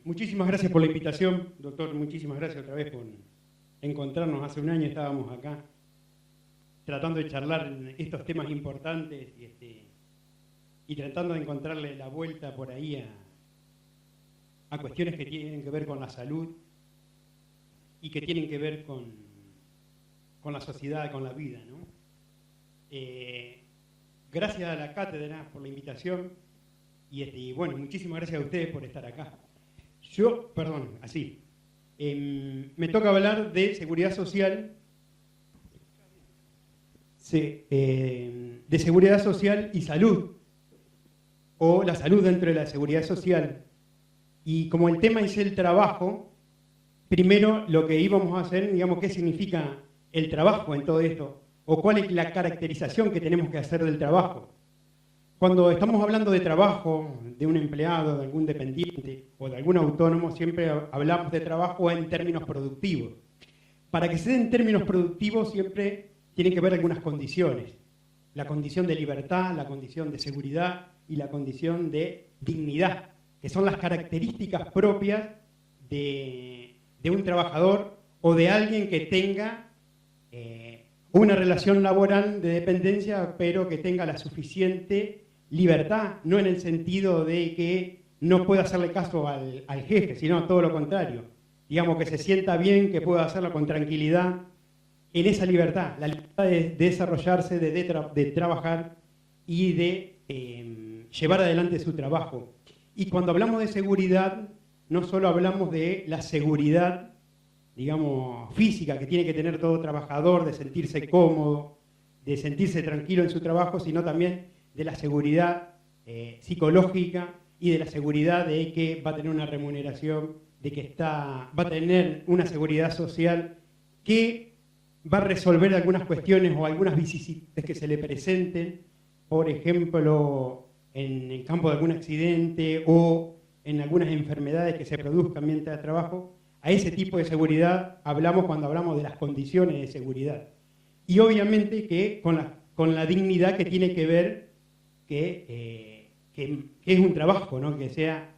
Muchísimas gracias por la invitación, doctor. Muchísimas gracias otra vez por encontrarnos. Hace un año estábamos acá tratando de charlar en estos temas importantes y tratando de encontrarle la vuelta por ahí a cuestiones que tienen que ver con la salud y que tienen que ver con la sociedad, con la vida, ¿no? Gracias a la cátedra por la invitación y bueno, muchísimas gracias a ustedes por estar acá. Me toca hablar de seguridad social, de seguridad social y salud, o la salud dentro de la seguridad social. Y como el tema es el trabajo, primero lo que íbamos a hacer, digamos, qué significa el trabajo en todo esto, o cuál es la caracterización que tenemos que hacer del trabajo. Cuando estamos hablando de trabajo, de un empleado, de algún dependiente o de algún autónomo, siempre hablamos de trabajo en términos productivos. Para que se den términos productivos siempre tienen que haber algunas condiciones. La condición de libertad, la condición de seguridad y la condición de dignidad, que son las características propias de un trabajador o de alguien que tenga una relación laboral de dependencia, pero que tenga la suficiente libertad, no en el sentido de que no pueda hacerle caso al jefe, sino todo lo contrario. Digamos que se sienta bien, que pueda hacerlo con tranquilidad, en esa libertad, la libertad de desarrollarse, de trabajar y de llevar adelante su trabajo. Y cuando hablamos de seguridad, no solo hablamos de la seguridad, digamos, física que tiene que tener todo trabajador, de sentirse cómodo, de sentirse tranquilo en su trabajo, sino también de la seguridad psicológica y de la seguridad de que va a tener una remuneración, de que va a tener una seguridad social que va a resolver algunas cuestiones o algunas vicisitudes que se le presenten, por ejemplo, en el campo de algún accidente o en algunas enfermedades que se produzcan mientras trabajo. A ese tipo de seguridad hablamos cuando hablamos de las condiciones de seguridad. Y obviamente que con la dignidad que tiene que ver que es un trabajo, ¿no? Que sea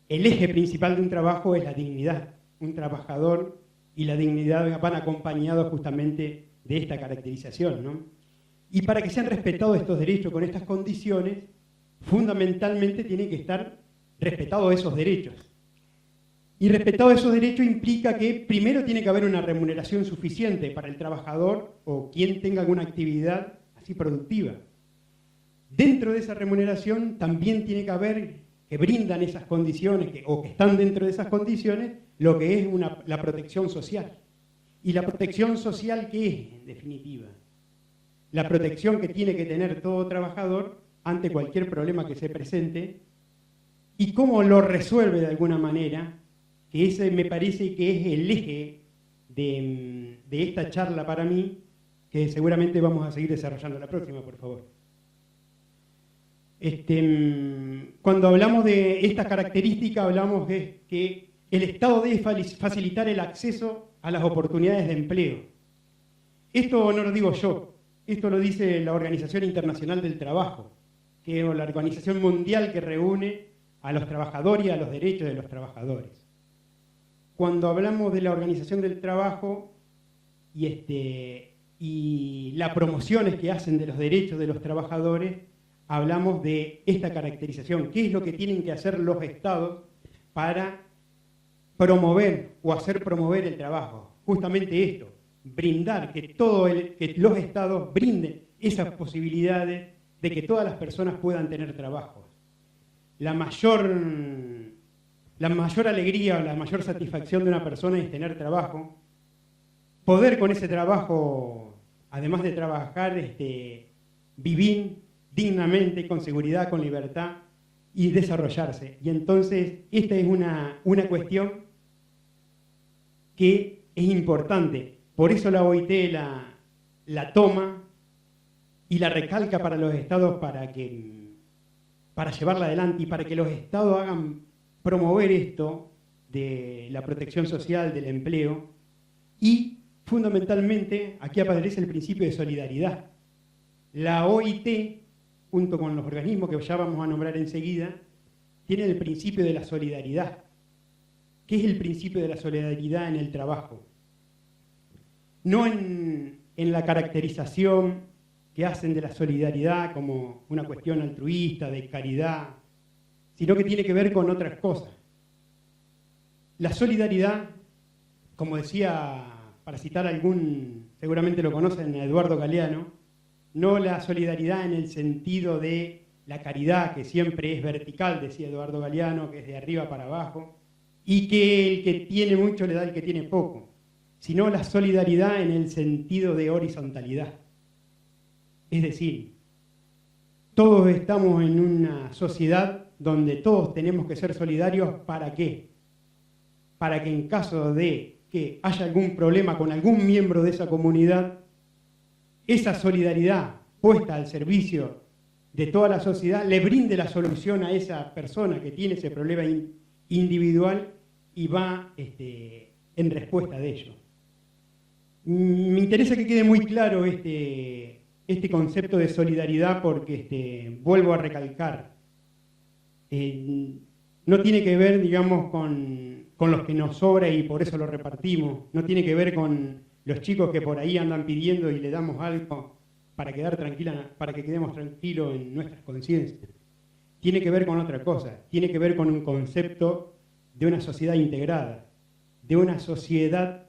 el eje principal de un trabajo es la dignidad. Un trabajador y la dignidad van acompañados justamente de esta caracterización, ¿no? Y para que sean respetados estos derechos con estas condiciones, fundamentalmente tienen que estar respetados esos derechos. Y respetados esos derechos implica que primero tiene que haber una remuneración suficiente para el trabajador o quien tenga alguna actividad así productiva. Dentro de esa remuneración también tiene que haber, que brindan esas condiciones, o que están dentro de esas condiciones, lo que es la protección social. ¿Y la protección social qué es, en definitiva? La protección que tiene que tener todo trabajador ante cualquier problema que se presente y cómo lo resuelve de alguna manera, que ese me parece que es el eje de esta charla para mí, que seguramente vamos a seguir desarrollando. La próxima, por favor. Cuando hablamos de estas características, hablamos de que el Estado debe facilitar el acceso a las oportunidades de empleo. Esto no lo digo yo, esto lo dice la Organización Internacional del Trabajo, que es la organización mundial que reúne a los trabajadores y a los derechos de los trabajadores. Cuando hablamos de la Organización del Trabajo y las promociones que hacen de los derechos de los trabajadores, hablamos de esta caracterización. ¿Qué es lo que tienen que hacer los estados para promover o hacer promover el trabajo? Justamente esto, brindar que los estados brinden esas posibilidades de que todas las personas puedan tener trabajo. La mayor alegría o la mayor satisfacción de una persona es tener trabajo, poder con ese trabajo, además de trabajar, vivir dignamente, con seguridad, con libertad y desarrollarse. Y entonces esta es una cuestión que es importante. Por eso la OIT la toma y la recalca para los estados para llevarla adelante y para que los estados hagan promover esto de la protección social, del empleo. Y fundamentalmente aquí aparece el principio de solidaridad. La OIT, junto con los organismos que ya vamos a nombrar enseguida, tiene el principio de la solidaridad. ¿Qué es el principio de la solidaridad en el trabajo? No en la caracterización que hacen de la solidaridad como una cuestión altruista, de caridad, sino que tiene que ver con otras cosas. La solidaridad, como decía, para citar algún, seguramente lo conocen, Eduardo Galeano, no la solidaridad en el sentido de la caridad, que siempre es vertical, decía Eduardo Galeano, que es de arriba para abajo, y que el que tiene mucho le da al que tiene poco, sino la solidaridad en el sentido de horizontalidad. Es decir, todos estamos en una sociedad donde todos tenemos que ser solidarios. ¿Para qué? Para que en caso de que haya algún problema con algún miembro de esa comunidad, esa solidaridad puesta al servicio de toda la sociedad le brinde la solución a esa persona que tiene ese problema individual y va en respuesta de ello. Me interesa que quede muy claro este concepto de solidaridad porque vuelvo a recalcar, no tiene que ver, digamos, con los que nos sobra y por eso lo repartimos, no tiene que ver con los chicos que por ahí andan pidiendo y le damos algo para que quedemos tranquilos en nuestras conciencias. Tiene que ver con otra cosa, tiene que ver con un concepto de una sociedad integrada, de una sociedad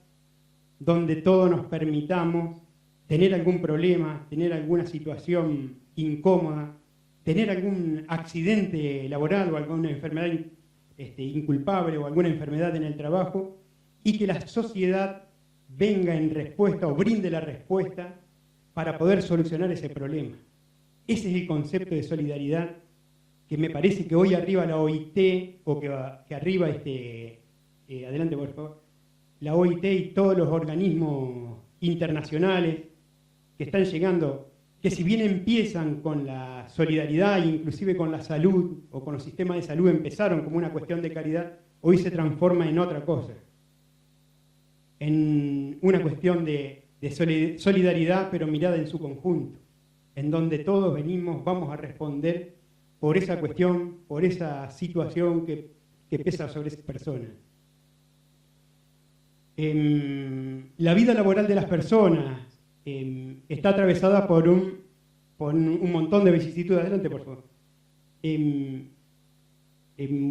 donde todos nos permitamos tener algún problema, tener alguna situación incómoda, tener algún accidente laboral o alguna enfermedad inculpable o alguna enfermedad en el trabajo, y que la sociedad venga en respuesta o brinde la respuesta para poder solucionar ese problema. Ese es el concepto de solidaridad que me parece que hoy arriba la OIT, o que arriba, adelante por favor, la OIT y todos los organismos internacionales que están llegando, que si bien empiezan con la solidaridad, inclusive con la salud o con los sistemas de salud, empezaron como una cuestión de caridad, hoy se transforma en otra cosa, en una cuestión de solidaridad, pero mirada en su conjunto, en donde todos vamos a responder por esa cuestión, por esa situación que pesa sobre esa persona. La vida laboral de las personas está atravesada por un montón de vicisitudes. Adelante, por favor.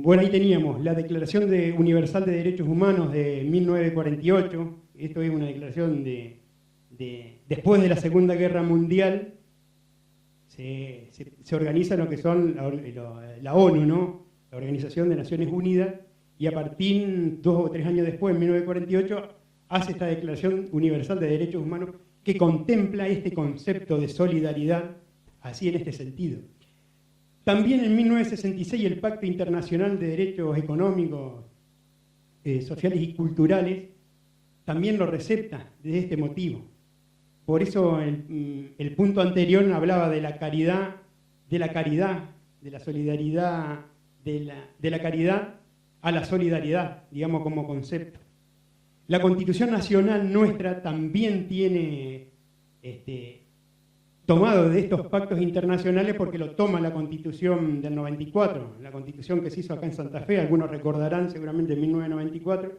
Bueno, ahí teníamos la Declaración Universal de Derechos Humanos de 1948. Esto es una declaración después de la Segunda Guerra Mundial. Se organiza lo que son la ONU, ¿no? La Organización de Naciones Unidas, y a partir 2 o 3 años después, en 1948, hace esta Declaración Universal de Derechos Humanos que contempla este concepto de solidaridad, así en este sentido. También en 1966 el Pacto Internacional de Derechos Económicos, Sociales y Culturales también lo recepta de este motivo. Por eso el punto anterior hablaba de la caridad, de la solidaridad, de la caridad a la solidaridad, digamos, como concepto. La Constitución Nacional nuestra también tiene tomado de estos pactos internacionales, porque lo toma la Constitución del 94, la Constitución que se hizo acá en Santa Fe, algunos recordarán seguramente en 1994,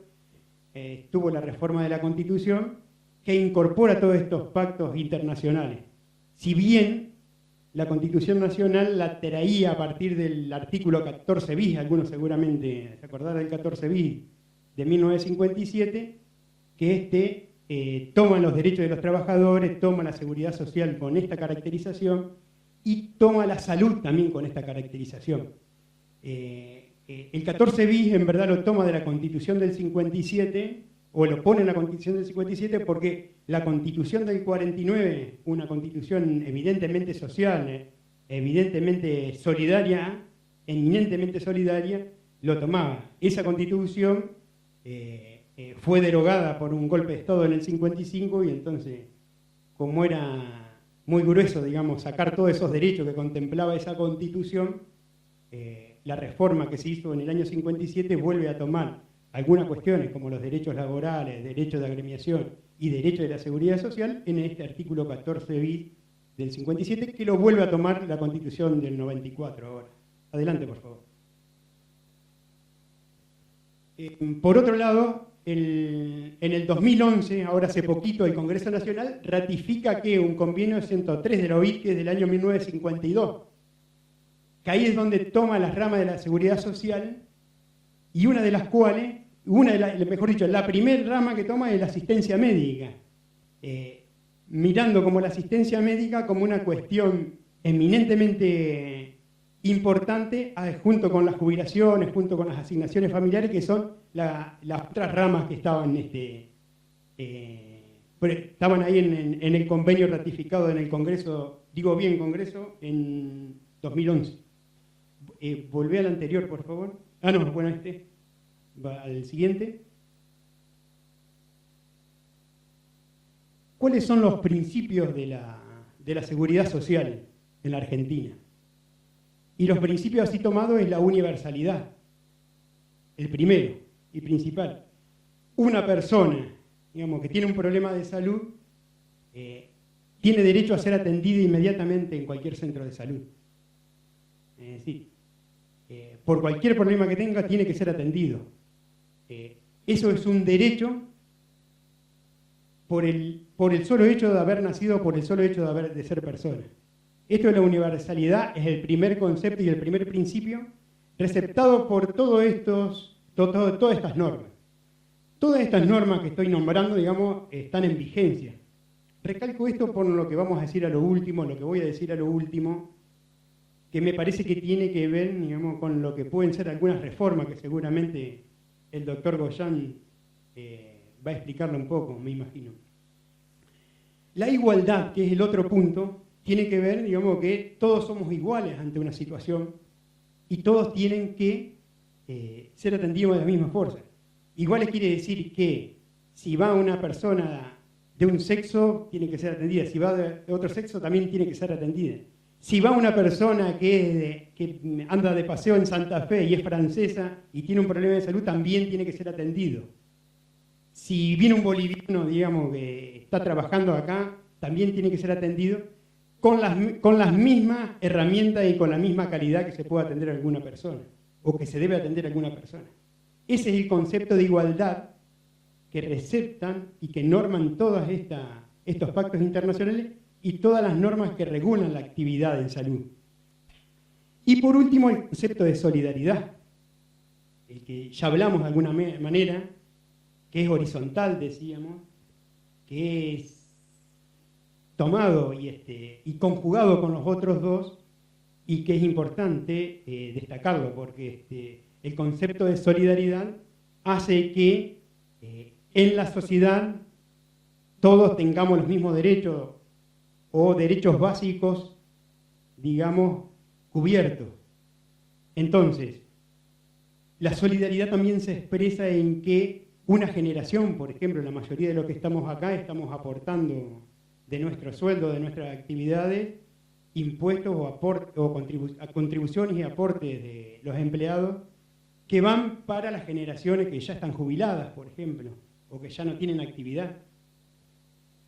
tuvo la reforma de la Constitución que incorpora todos estos pactos internacionales. Si bien la Constitución Nacional la traía a partir del artículo 14 bis, algunos seguramente se acordarán del 14 bis de 1957, que toma los derechos de los trabajadores, toma la seguridad social con esta caracterización y toma la salud también con esta caracterización. El 14 bis en verdad lo toma de la Constitución del 57, o lo pone en la Constitución del 57, porque la Constitución del 49, una Constitución evidentemente social, evidentemente solidaria, eminentemente solidaria, lo tomaba. Esa Constitución fue derogada por un golpe de Estado en el 55, y entonces, como era muy grueso, digamos, sacar todos esos derechos que contemplaba esa Constitución, la reforma que se hizo en el año 57 vuelve a tomar algunas cuestiones como los derechos laborales, derechos de agremiación y derechos de la seguridad social en este artículo 14 bis del 57, que lo vuelve a tomar la Constitución del 94 ahora. Adelante, por favor. Por otro lado, en el 2011, ahora hace poquito, el Congreso Nacional ratifica que un convenio 103 de la OIT, que es del año 1952, que ahí es donde toma las ramas de la seguridad social, y una de las cuales, mejor dicho, la primera rama que toma es la asistencia médica, mirando como la asistencia médica como una cuestión eminentemente importante, junto con las jubilaciones, junto con las asignaciones familiares, que son las otras ramas que estaban, estaban ahí en el convenio ratificado en el Congreso, digo bien Congreso, en 2011. Volvé al anterior, por favor. Ah, no, bueno, va al siguiente. ¿Cuáles son los principios de la seguridad social en la Argentina? Y los principios así tomados es la universalidad. El primero y principal. Una persona, digamos, que tiene un problema de salud, tiene derecho a ser atendida inmediatamente en cualquier centro de salud. Es decir, por cualquier problema que tenga, tiene que ser atendido. Eso es un derecho por el solo hecho de haber nacido, por el solo hecho de ser persona. Esto de la universalidad es el primer concepto y el primer principio receptado por todas estas normas. Todas estas normas que estoy nombrando, digamos, están en vigencia. Recalco esto por lo que vamos a decir a lo último, lo que voy a decir a lo último, que me parece que tiene que ver, digamos, con lo que pueden ser algunas reformas que seguramente el doctor Goyan va a explicarlo un poco, me imagino. La igualdad, que es el otro punto, tiene que ver, digamos, que todos somos iguales ante una situación y todos tienen que ser atendidos de la misma fuerza. Iguales quiere decir que si va una persona de un sexo, tiene que ser atendida. Si va de otro sexo, también tiene que ser atendida. Si va una persona que anda de paseo en Santa Fe y es francesa y tiene un problema de salud, también tiene que ser atendido. Si viene un boliviano, digamos, que está trabajando acá, también tiene que ser atendido con las mismas herramientas y con la misma calidad que se puede atender a alguna persona, o que se debe atender a alguna persona. Ese es el concepto de igualdad que receptan y que norman todos estos pactos internacionales y todas las normas que regulan la actividad en salud. Y por último, el concepto de solidaridad, el que ya hablamos de alguna manera, que es horizontal, decíamos, que es tomado y conjugado con los otros dos, y que es importante destacarlo, porque el concepto de solidaridad hace que en la sociedad todos tengamos los mismos derechos o derechos básicos, digamos, cubiertos. Entonces, la solidaridad también se expresa en que una generación, por ejemplo, la mayoría de los que estamos acá, estamos aportando de nuestro sueldo, de nuestras actividades, impuestos o contribuciones y aportes de los empleados que van para las generaciones que ya están jubiladas, por ejemplo, o que ya no tienen actividad.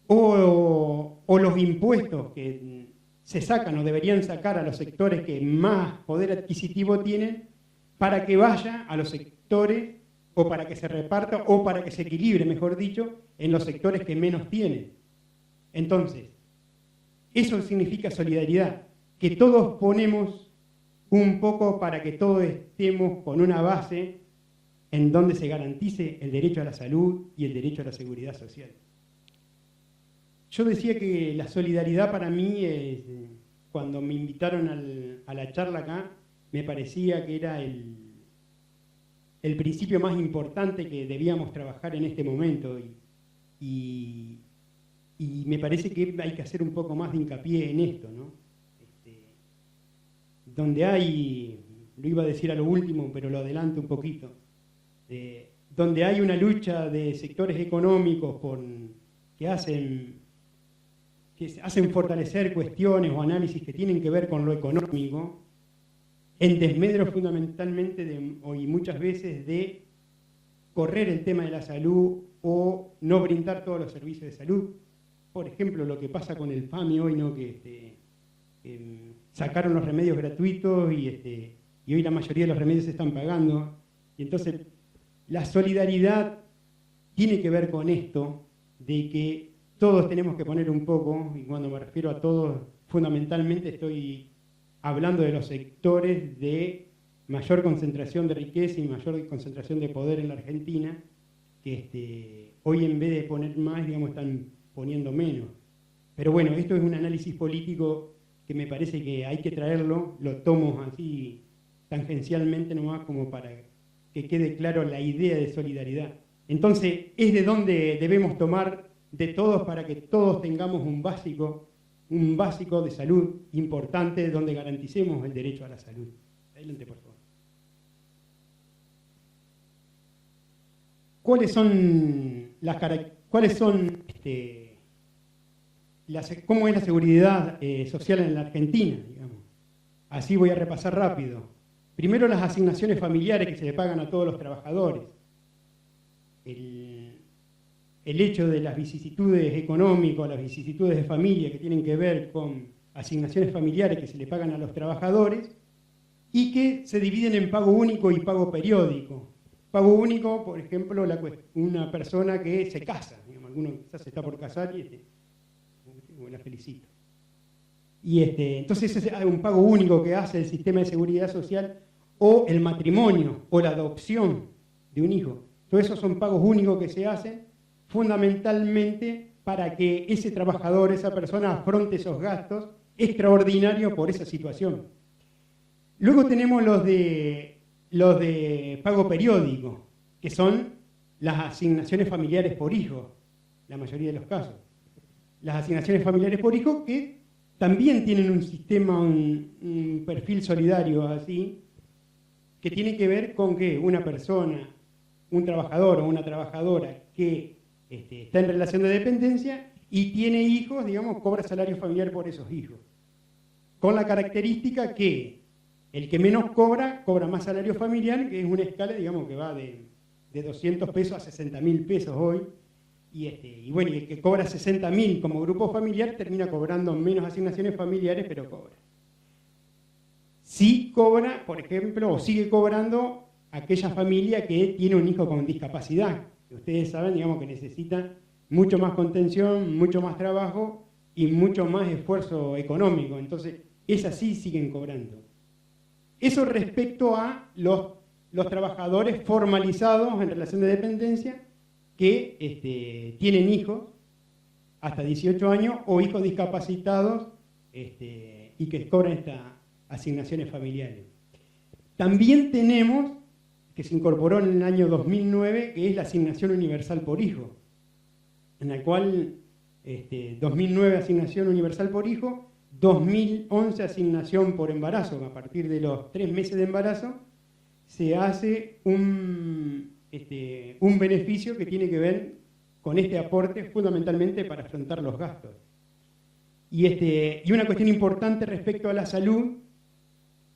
O los impuestos que se sacan o deberían sacar a los sectores que más poder adquisitivo tienen para que vaya a los sectores o para que se reparta o para que se equilibre, mejor dicho, en los sectores que menos tienen. Entonces, eso significa solidaridad, que todos ponemos un poco para que todos estemos con una base en donde se garantice el derecho a la salud y el derecho a la seguridad social. Yo decía que la solidaridad para mí, cuando me invitaron a la charla acá, me parecía que era el principio más importante que debíamos trabajar en este momento y me parece que hay que hacer un poco más de hincapié en esto, ¿no? Donde hay, lo iba a decir a lo último, pero lo adelanto un poquito, donde hay una lucha de sectores económicos que hacen fortalecer cuestiones o análisis que tienen que ver con lo económico, en desmedro fundamentalmente y muchas veces de correr el tema de la salud o no brindar todos los servicios de salud. Por ejemplo, lo que pasa con el PAMI hoy, ¿no? Que sacaron los remedios gratuitos y hoy la mayoría de los remedios se están pagando. Y entonces La solidaridad tiene que ver con esto, de que todos tenemos que poner un poco, y cuando me refiero a todos, fundamentalmente estoy hablando de los sectores de mayor concentración de riqueza y mayor concentración de poder en la Argentina, que hoy en vez de poner más, digamos, están poniendo menos. Pero bueno, esto es un análisis político que me parece que hay que traerlo, lo tomo así tangencialmente nomás como para que quede claro la idea de solidaridad. Entonces, es de donde debemos tomar de todos para que todos tengamos un básico de salud importante donde garanticemos el derecho a la salud. Adelante, por favor. ¿Cómo es la seguridad social en la Argentina? Digamos? Así voy a repasar rápido. Primero, las asignaciones familiares que se le pagan a todos los trabajadores. El hecho de las vicisitudes económicas, las vicisitudes de familia que tienen que ver con asignaciones familiares que se le pagan a los trabajadores y que se dividen en pago único y pago periódico. Pago único, por ejemplo, una persona que se casa, digamos, alguno quizás se está por casar y la felicito. Y entonces es un pago único que hace el sistema de seguridad social, o el matrimonio, o la adopción de un hijo. Todos esos son pagos únicos que se hacen fundamentalmente para que ese trabajador, esa persona, afronte esos gastos extraordinarios por esa situación. Luego tenemos los de pago periódico, que son las asignaciones familiares por hijo, la mayoría de los casos. Las asignaciones familiares por hijo que también tienen un sistema, un perfil solidario así, que tiene que ver con que una persona, un trabajador o una trabajadora que está en relación de dependencia y tiene hijos, digamos, cobra salario familiar por esos hijos. Con la característica que el que menos cobra más salario familiar, que es una escala, digamos, que va de 200 pesos a 60.000 pesos hoy. Y bueno, y el que cobra 60.000 como grupo familiar termina cobrando menos asignaciones familiares, pero cobra. Sí cobra, por ejemplo, o sigue cobrando aquella familia que tiene un hijo con discapacidad, que ustedes saben, digamos, que necesita mucho más contención, mucho más trabajo y mucho más esfuerzo económico. Entonces, esas sí siguen cobrando. Eso respecto a los trabajadores formalizados en relación de dependencia que tienen hijos hasta 18 años o hijos discapacitados y que cobran estas asignaciones familiares. También tenemos, que se incorporó en el año 2009, que es la asignación universal por hijo, en la cual 2009 asignación universal por hijo, 2011 asignación por embarazo. A partir de los 3 meses de embarazo se hace un beneficio que tiene que ver con este aporte fundamentalmente para afrontar los gastos. Y una cuestión importante respecto a la salud,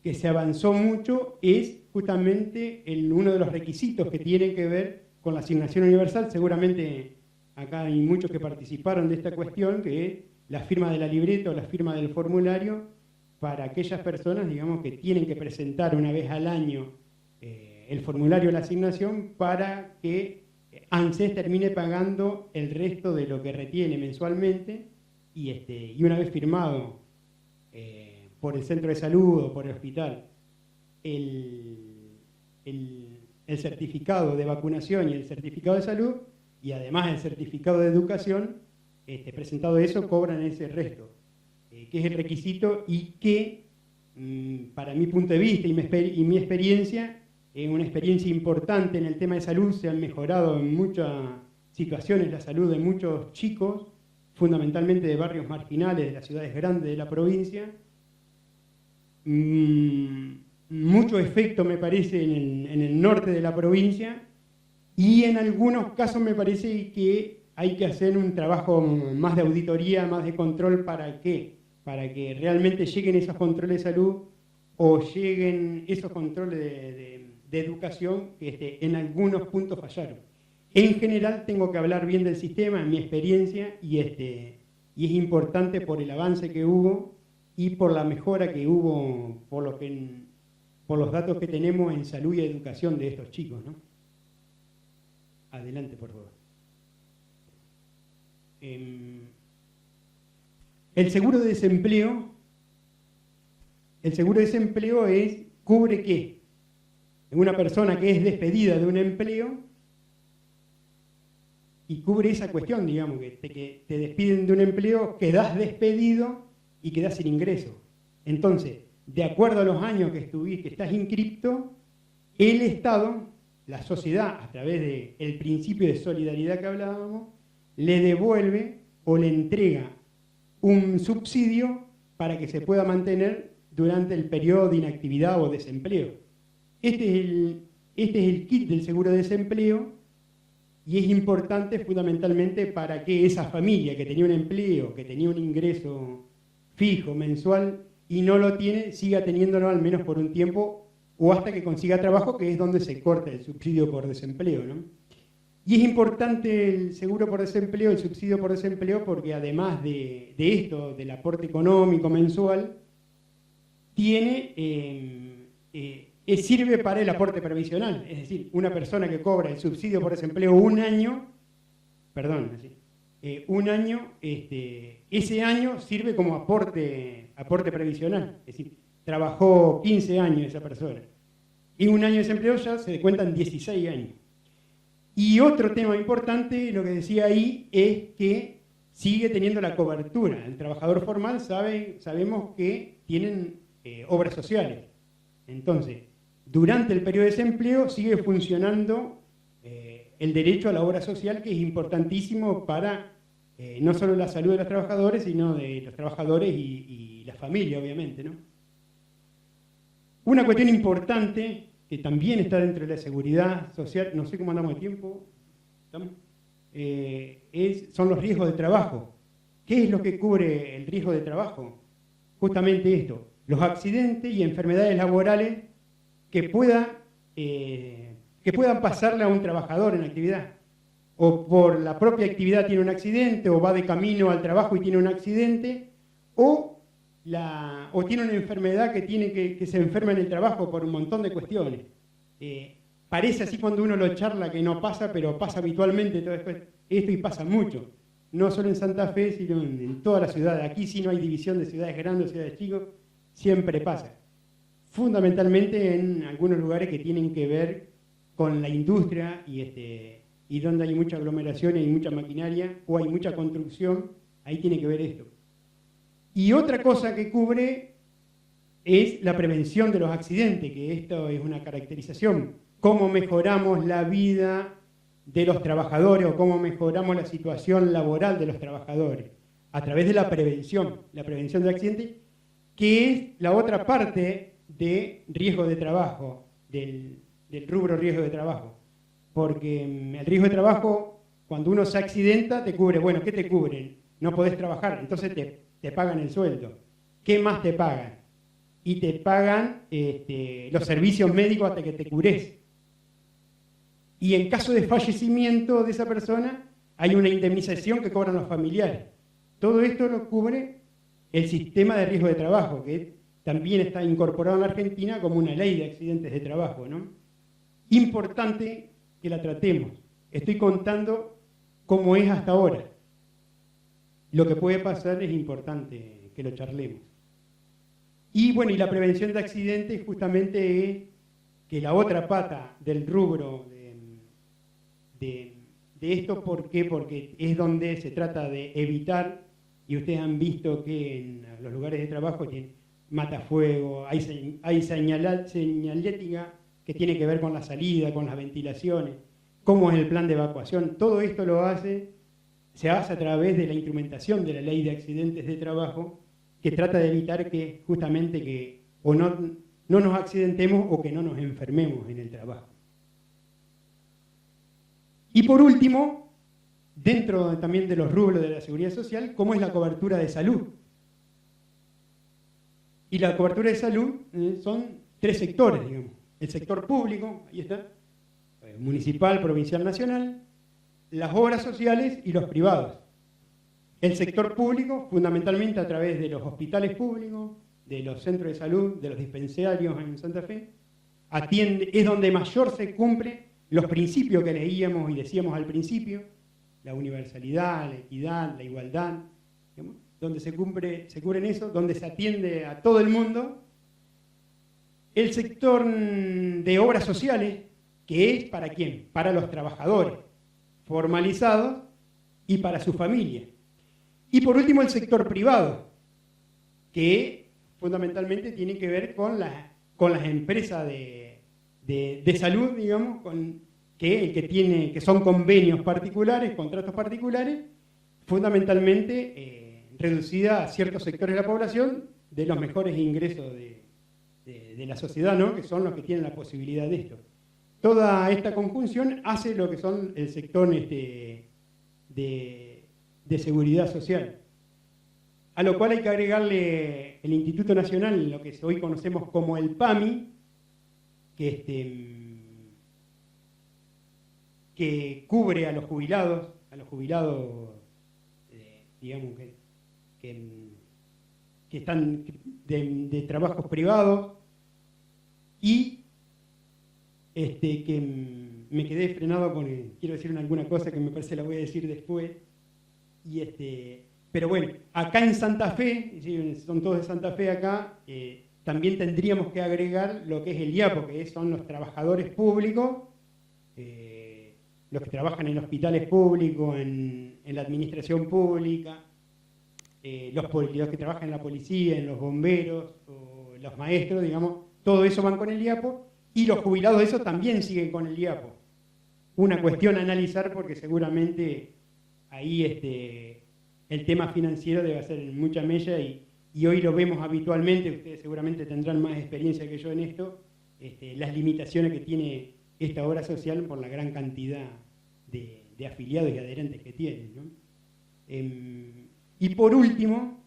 que se avanzó mucho, es justamente uno de los requisitos que tienen que ver con la asignación universal. Seguramente acá hay muchos que participaron de esta cuestión, que es la firma de la libreta o la firma del formulario para aquellas personas, digamos, que tienen que presentar una vez al año el formulario de la asignación para que ANSES termine pagando el resto de lo que retiene mensualmente y una vez firmado por el centro de salud o por el hospital el certificado de vacunación y el certificado de salud y además el certificado de educación, presentado eso, cobran ese resto, que es el requisito y que, para mi punto de vista y mi experiencia, es una experiencia importante en el tema de salud. Se han mejorado en muchas situaciones la salud de muchos chicos, fundamentalmente de barrios marginales de las ciudades grandes de la provincia. Mucho efecto me parece en el norte de la provincia y en algunos casos me parece que hay que hacer un trabajo más de auditoría, más de control. ¿Para qué? Para que realmente lleguen esos controles de salud o lleguen esos controles de educación que en algunos puntos fallaron. En general tengo que hablar bien del sistema, en mi experiencia, y es importante por el avance que hubo y por la mejora que hubo, por los datos que tenemos en salud y educación de estos chicos, ¿no? Adelante, por favor. El seguro de desempleo cubre ¿qué? Una persona que es despedida de un empleo y cubre esa cuestión, digamos, que te despiden de un empleo, quedás despedido y quedás sin ingreso. Entonces, de acuerdo a los años que estás inscripto, el Estado, la sociedad, a través del principio de solidaridad que hablábamos, le devuelve o le entrega un subsidio para que se pueda mantener durante el periodo de inactividad o desempleo. Este es el kit del seguro de desempleo y es importante fundamentalmente para que esa familia que tenía un empleo, que tenía un ingreso fijo, mensual, y no lo tiene, siga teniéndolo al menos por un tiempo o hasta que consiga trabajo, que es donde se corta el subsidio por desempleo, ¿no? Y es importante el seguro por desempleo, el subsidio por desempleo, porque además de esto, del aporte económico mensual, sirve para el aporte previsional. Es decir, una persona que cobra el subsidio por desempleo un año, ese año sirve como aporte previsional. Es decir, trabajó 15 años esa persona. Y un año de desempleo ya se cuentan 16 años. Y otro tema importante, lo que decía ahí, es que sigue teniendo la cobertura. El trabajador formal sabemos que tienen obras sociales. Entonces, durante el periodo de desempleo sigue funcionando el derecho a la obra social, que es importantísimo para no solo la salud de los trabajadores, sino de los trabajadores y la familia, obviamente, ¿no? Una cuestión importante que también está dentro de la seguridad social, no sé cómo andamos de tiempo, son los riesgos de trabajo. ¿Qué es lo que cubre el riesgo de trabajo? Justamente esto, los accidentes y enfermedades laborales que puedan pasarle a un trabajador en actividad. O por la propia actividad tiene un accidente, o va de camino al trabajo y tiene un accidente, o tiene una enfermedad que se enferma en el trabajo por un montón de cuestiones. Parece así cuando uno lo charla que no pasa, pero pasa habitualmente todo esto y pasa mucho. No solo en Santa Fe, sino en toda la ciudad. Aquí sí no hay división de ciudades grandes o ciudades chicas, siempre pasa. Fundamentalmente en algunos lugares que tienen que ver con la industria y donde hay mucha aglomeración y hay mucha maquinaria o hay mucha construcción, ahí tiene que ver esto. Y otra cosa que cubre es la prevención de los accidentes, que esto es una caracterización. Cómo mejoramos la vida de los trabajadores o cómo mejoramos la situación laboral de los trabajadores a través de la prevención de accidentes, que es la otra parte de riesgo de trabajo, del rubro riesgo de trabajo. Porque el riesgo de trabajo, cuando uno se accidenta, te cubre, bueno, ¿qué te cubren? No podés trabajar, entonces te pagan el sueldo. ¿Qué más te pagan? Y te pagan los servicios médicos hasta que te cures. Y en caso de fallecimiento de esa persona, hay una indemnización que cobran los familiares. Todo esto lo cubre el sistema de riesgo de trabajo, que también está incorporado en la Argentina como una ley de accidentes de trabajo, ¿no? Importante que la tratemos. Estoy contando cómo es hasta ahora. Lo que puede pasar es importante que lo charlemos. Y bueno, y la prevención de accidentes justamente es que la otra pata del rubro de esto, ¿por qué? Porque es donde se trata de evitar, y ustedes han visto que en los lugares de trabajo tienen matafuego, hay señalética que tiene que ver con la salida, con las ventilaciones, cómo es el plan de evacuación. Todo esto se hace a través de la instrumentación de la ley de accidentes de trabajo, que trata de evitar que justamente no nos accidentemos o que no nos enfermemos en el trabajo. Y por último, dentro también de los rubros de la seguridad social, ¿cómo es la cobertura de salud? Y la cobertura de salud son 3 sectores, digamos. El sector público, ahí está, municipal, provincial, nacional, las obras sociales y los privados. El sector público, fundamentalmente a través de los hospitales públicos, de los centros de salud, de los dispensarios en Santa Fe, es donde mayor se cumple los principios que leíamos y decíamos al principio, la universalidad, la equidad, la igualdad, digamos, donde se cubren eso, donde se atiende a todo el mundo. El sector de obras sociales, que es ¿para quién? Para los trabajadores formalizados y para su familia. Y por último el sector privado, que fundamentalmente tiene que ver con las empresas de salud, digamos, que son convenios particulares, contratos particulares, fundamentalmente reducida a ciertos sectores de la población de los mejores ingresos de la sociedad, ¿no? Que son los que tienen la posibilidad de esto. Toda esta conjunción hace lo que son el sector de seguridad social. A lo cual hay que agregarle el Instituto Nacional, lo que hoy conocemos como el PAMI, que cubre a los jubilados, digamos, que están de trabajos privados, y que me quedé frenado porque quiero decir alguna cosa que me parece la voy a decir después. Pero bueno, acá en Santa Fe, son todos de Santa Fe acá, también tendríamos que agregar lo que es el IAPO, que son los trabajadores públicos, los que trabajan en hospitales públicos, en la administración pública, los que trabajan en la policía, en los bomberos, o los maestros, digamos, todo eso van con el IAPO, y los jubilados de eso también siguen con el IAPO. Una cuestión a analizar porque seguramente ahí el tema financiero debe hacer mucha mella y hoy lo vemos habitualmente, ustedes seguramente tendrán más experiencia que yo en esto, las limitaciones que tiene esta obra social por la gran cantidad de afiliados y adherentes que tiene, ¿no? Y por último,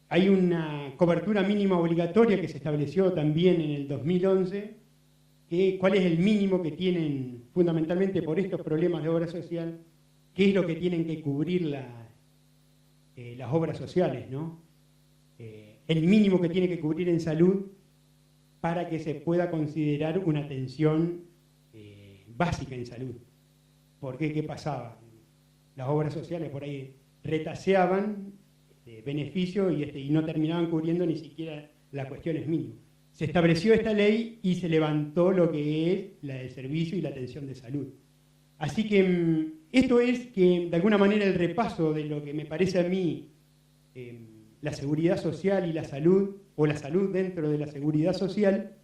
hay una cobertura mínima obligatoria que se estableció también en el 2011, ¿cuál es el mínimo que tienen fundamentalmente por estos problemas de obra social? ¿Qué es lo que tienen que cubrir las obras sociales, ¿no? El mínimo que tiene que cubrir en salud para que se pueda considerar una atención básica en salud. ¿Por qué? ¿Qué pasaba? Las obras sociales por ahí retaseaban beneficios y no terminaban cubriendo ni siquiera las cuestiones mínimas. Se estableció esta ley y se levantó lo que es la del servicio y la atención de salud. Así que esto es que de alguna manera el repaso de lo que me parece a mí la seguridad social y la salud, o la salud dentro de la seguridad social,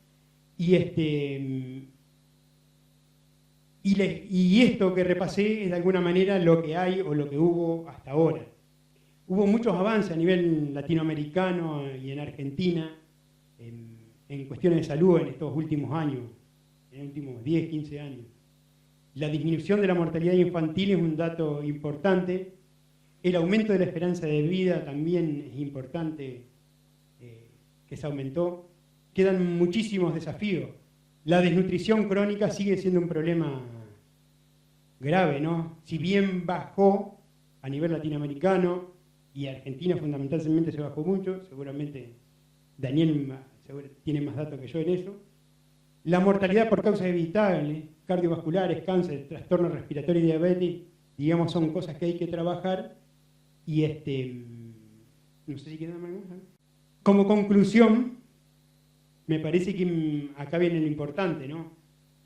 y esto que repasé es de alguna manera lo que hay o lo que hubo hasta ahora. Hubo muchos avances a nivel latinoamericano y en Argentina en cuestiones de salud en estos últimos años, en los últimos 10, 15 años. La disminución de la mortalidad infantil es un dato importante. El aumento de la esperanza de vida también es importante, que se aumentó. Quedan muchísimos desafíos. La desnutrición crónica sigue siendo un problema grave, ¿no? Si bien bajó a nivel latinoamericano y Argentina fundamentalmente se bajó mucho, seguramente Daniel tiene más datos que yo en eso. La mortalidad por causas evitables, cardiovasculares, cáncer, trastornos respiratorios y diabetes, digamos, son cosas que hay que trabajar. Y no sé si queda más. Como conclusión, me parece que acá viene lo importante, ¿no?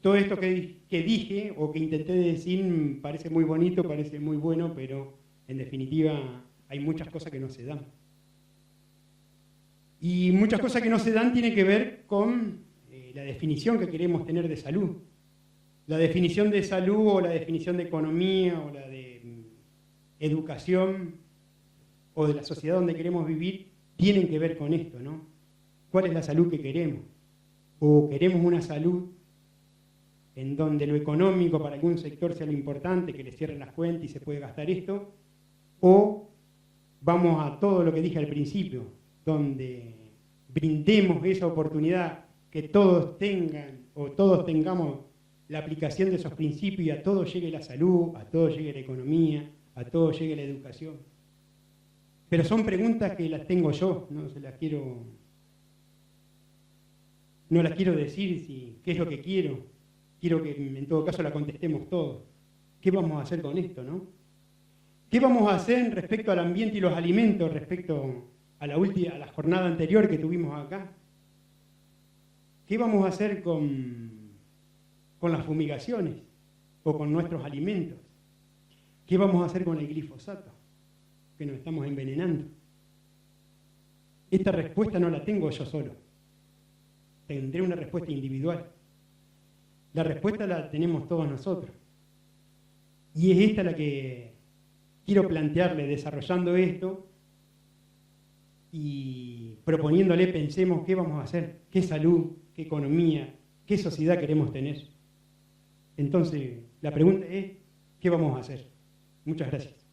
Todo esto que dije o que intenté decir parece muy bonito, parece muy bueno, pero en definitiva hay muchas cosas que no se dan. Y muchas cosas que no se dan tienen que ver con la definición que queremos tener de salud. La definición de salud o la definición de economía o la de educación o de la sociedad donde queremos vivir tienen que ver con esto, ¿no? ¿Cuál es la salud que queremos? ¿O queremos una salud en donde lo económico para algún sector sea lo importante, que le cierren las cuentas y se puede gastar esto? ¿O vamos a todo lo que dije al principio, donde brindemos esa oportunidad, que todos tengan o todos tengamos la aplicación de esos principios y a todos llegue la salud, a todos llegue la economía, a todos llegue la educación? Pero son preguntas que las tengo yo, no se las quiero No la quiero decir si qué es lo que quiero. Quiero que en todo caso la contestemos todos. ¿Qué vamos a hacer con esto, no? ¿Qué vamos a hacer respecto al ambiente y los alimentos, respecto a la jornada anterior que tuvimos acá? ¿Qué vamos a hacer con las fumigaciones o con nuestros alimentos? ¿Qué vamos a hacer con el glifosato? Que nos estamos envenenando. Esta respuesta no la tengo yo solo. Tendré una respuesta individual. La respuesta la tenemos todos nosotros. Y es esta la que quiero plantearle, desarrollando esto y proponiéndole, pensemos qué vamos a hacer, qué salud, qué economía, qué sociedad queremos tener. Entonces, la pregunta es, ¿qué vamos a hacer? Muchas gracias.